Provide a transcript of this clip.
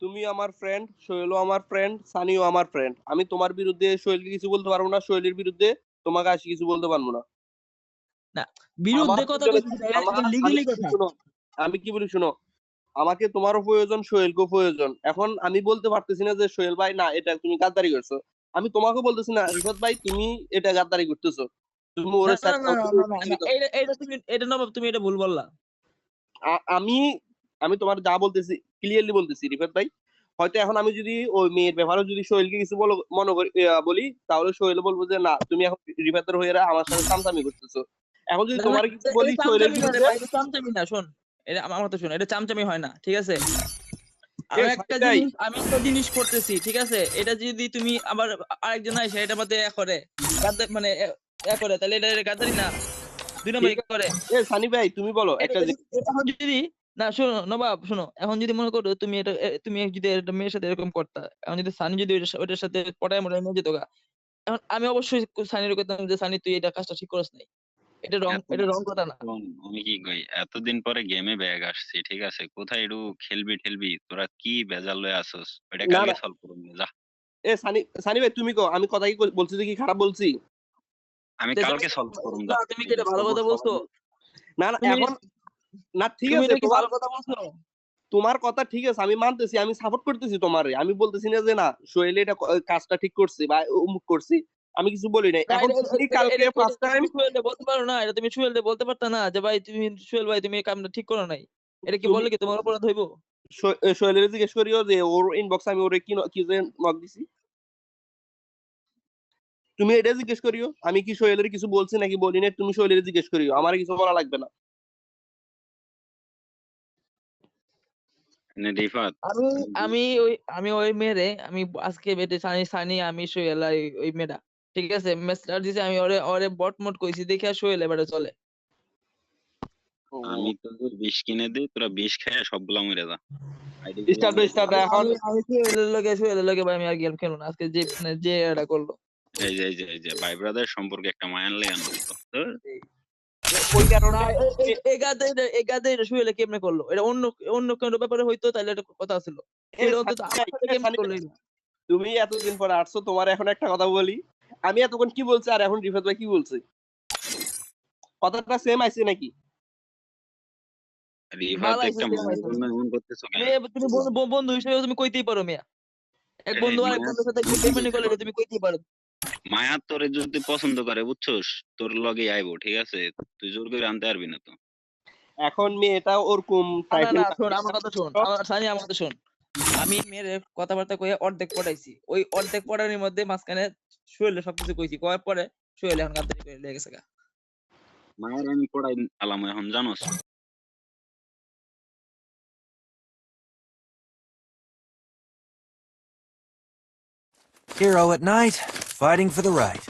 তুমি আমার ফ্রেন্ড, সোহেলও আমার ফ্রেন্ড, সানিও আমার ফ্রেন্ড। আমি তোমার বিরুদ্ধে সোহেলকে কিছু বলতে পারবো না, সোহেলের বিরুদ্ধে তোমাকে আসি কিছু বলতে পারবো না। না আমার বিরুদ্ধে কথা প্রয়োজনে কইছিস না, এটা আমার আমি লিগ্যালি কি বলি কথা। শুনো, আমি কি বলি শুনো, আমাকে তোমারও প্রয়োজন, সোহেলকেও প্রয়োজন। এখন আমি বলতে পারতেছি না যে সোহেল ভাই না এটা তুমি গাদ্দারি করছো। আমি তোমাকে বলতেছি না রিফাত ভাই তুমি এটা গাদ্দারি করতেছো, তুমি না ওরে না set না দাও, না তুমি না না এটা না, ছেড়ে দাও। এটা তুমি এটা নবাব, তুমি এটা ভুল বললা। আমি আমি তোমার যা বলতেছি ক্লিয়ারলি বলতেছি রিফাত ভাই। হয়তো এখন আমি যদি ওই মেয়ের ব্যাপারে যদি সোহেলকে কিছু বলো মনে করি বলি, তাহলে সোহেল বলবো যে না তুমি এখন রিফাতের হয়ে আমার সাথে চামচামি করতেছো। এখন যদি না না, তোমার কিছু এটা বলি সোহেলের চামচামি না রে বিরুদ্ধে, ভাই, এটা চামচামি না, শোন। এটা আমার কথা শোন, এটা চামচামি হয় না, ঠিক আছে? এ সানি ভাই, আমি একটা জিনিস করতেছি, ঠিক আছে? এটা যদি তুমি আবার আরেকজন আইসা এটা মধ্যে করে মানে করে, তাহলে এটা গাদ্দারি না, দুই ঠিক নম্বরই আছে। করে। সানি ভাই তুমি বলো একটা এখন যদি, না শোনো নবাব শোনো, এখন যদি মনে করো তুমি এটা তুমি যদি একটা মেয়ের সাথে এরকম করতা, এখন যদি সানি যদি ওটার সাথে পটায় মটায় নিয়ে যেত গা, এখন আমি অবশ্যই সানির কইতাম যে সানি তুই এটা কাজটা ঠিক করছ নাই, এত এটা রং কথা না। শোন, আমি কি কই, এতদিন পরে গেমে ব্যাগ আসছি, ঠিক আছে, কোথায় একটু খেলবি ঠেলবি, তোরা কি বেজাল লয়ে আসোস, ওইটা না কালকে না, সলভ করুন যা। সানি সানি ভাই তুমি কো আমি কথা কি বলছি যে কি খারাপ বলছি? আমি কালকে সলভ করুন না যা। তুমি কি এই যে এটা ভালো তোকে কথা সবাই বলছো? না না তুমি এখন, না ঠিক তুমি আছে এটা কি তোমার ভালো কথা বলছো? তোমার কথা ঠিক আছে, আমি মানতেছি, আমি সাপোর্ট করতেছি তোমারে, আমি বলতেছি না যে না সোহেল এটা কাজটা ঠিক করছে বা অমুক করছি, আমি কিছু বলি নাই। না এখন তুমি কালকে ফার্স্ট টাইম তুমি সুহেলকে বলতে পারো না, এটা তুমি সুহেলকে বলতে পারতা না যে ভাই তুমি, সুহেল ভাই তুমি এই কামটা ঠিক করো নাই, এটা কি তুমি বললে কি তোমার অপরাধ হইবো? সোহেলের জিজ্ঞেস করিও যে ওর ইনবক্স আমি ওরে কি কি যে নক দিছি, তুমি এটা জিজ্ঞেস করিও আমি কি সোহেলের কিছু বলছি নাকি বলি না, তুমি সোহেলের জিজ্ঞেস করিও, আমার কিছু বলা লাগবে না। মানে রিফাত, আমি আমি আমি আমি ওই মেয়েরে আমি আজকে বেটে সানি সানি আমি সোহেল আর ওই মেয়েটা, ঠিক আছে, মেসেজ দিছে, আমি ওরে ওরে বট মট কইছি দেখে সোহেল এবারে চলে। আমি তোদের বিষ কিনে দিই, তোরা বিষ খেয়ে সবগুলা মরে যা। আইডি গুলো স্টার্ট আমাকে স্টার্ট দিয়ে দে। এখন। আমি সোহেলের লগে ভাই আমি আর গেম খেলবো না আজকে, যে মানে যে এটা করলো। এই যে ভাই ব্রাদার সম্পর্কে একটা মায়ান লেগে নষ্ট। ধুর। ওই না কারণে এই গাদে এটা সোহেলে কেমনে করলো? এটা অন্য অন্য কোনো ব্যাপারে হইতো তাহলে এটা কথা ছিল। সোহেল অন্তত আমার সাথে কেমনে সানি করলো ভাই, এটা? তুমি এতদিন পরে আসছো, তোমার এখন একটা কথা বলি, আমি এতক্ষণ কি বলছি আর এখন রিফাত ভাই কি বলছে, কথাটা সেম আইছে নাকি? রিফাত হালা একটা মায়ের জন্য এমন করতেছো কেন? তুমি বন্ধু হিসেবে তুমি কইতেই পারো মিয়া, এক এই বন্ধু আরেক মায়া, বন্ধুর সাথে তুই কি বেইমানি কইতে করলে এটা পারবি? তুমি কইতেই পারো। মায়া তোরে যদি পছন্দ করে বুঝছস, তোর লগে আইবো, ঠিক আছে, তুই জোর করে আনতে পারবি না তো। এখন মেয়েটা ওরকম না টাইপের না না। শোন, আমার কথা শোন, আমার কথা শোন। আমি মেয়ের কথাবার্তা কইয়া অর্ধেক পড়াইছি, ওই অর্ধেক পড়ানোর মধ্যে মাঝখানে সোহেলে সবকিছু কইছি, কয়ার পরে সোহেল এখন গাদ্দারি করে লেগে গেছে গা। মায়ের আমি পড়াই আলাম এখন, জানোস? Hero at night, fighting for the right.